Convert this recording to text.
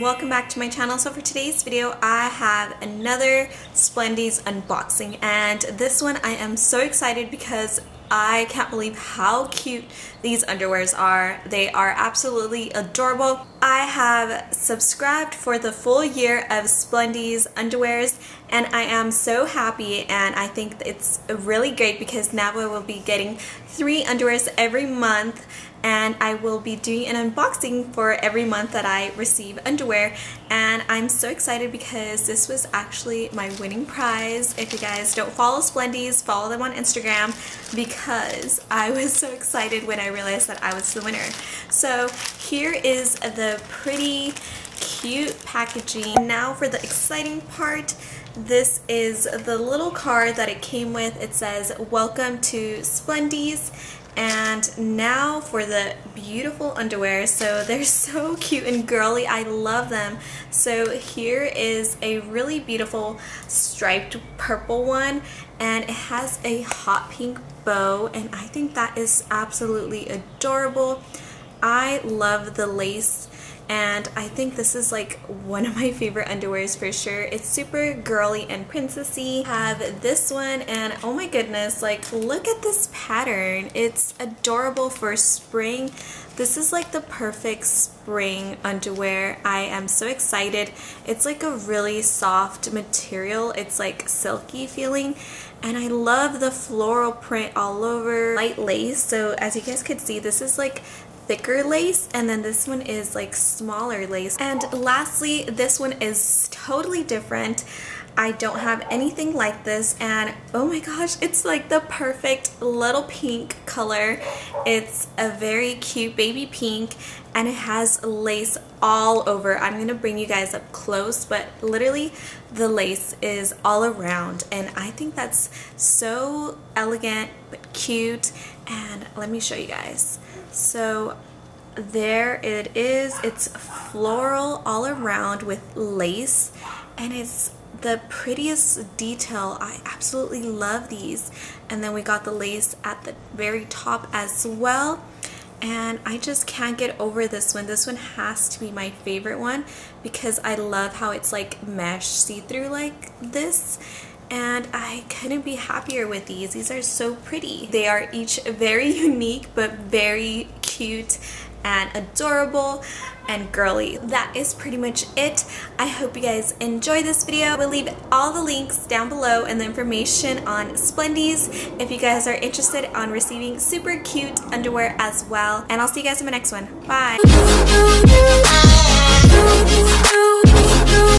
welcome back to my channel. So for today's video I have another Splendies unboxing, and this one I am so excited because I can't believe how cute these underwears are. They are absolutely adorable. I have subscribed for the full year of Splendies underwears and I am so happy, and I think it's really great because now I will be getting 3 underwears every month, and I will be doing an unboxing for every month that I receive underwear. And I'm so excited because this was actually my winning prize. If you guys don't follow Splendies, follow them on Instagram, because I was so excited when I realized that I was the winner. So here is the pretty cute packaging. Now for the exciting part. This is the little card that it came with. It says, "Welcome to Splendies." And now for the beautiful underwear. So they're so cute and girly. I love them. So here is a really beautiful striped purple one, and it has a hot pink bow, and I think that is absolutely adorable. I love the lace, and I think this is like one of my favorite underwears for sure. It's super girly and princessy. I have this one, and oh my goodness, like look at this pattern. It's adorable for spring. This is like the perfect spring underwear. I am so excited. It's like a really soft material. It's like silky feeling, and I love the floral print all over. Light lace, so as you guys could see, this is like thicker lace, and then this one is like smaller lace. And lastly, this one is totally different. I don't have anything like this, and oh my gosh, it's like the perfect little pink color. It's a very cute baby pink, and it has lace all over. I'm gonna bring you guys up close, but literally the lace is all around, and I think that's so elegant but cute. And let me show you guys. So there it is. It's floral all around with lace, and it's the prettiest detail. I absolutely love these. And then we got the lace at the very top as well, and I just can't get over this one. This one has to be my favorite one because I love how it's like mesh see-through like this, and I couldn't be happier with these. These are so pretty. They are each very unique but very cute and adorable and girly. That is pretty much it. I hope you guys enjoy this video. I will leave all the links down below and the information on Splendies if you guys are interested on receiving super cute underwear as well. And I'll see you guys in my next one. Bye!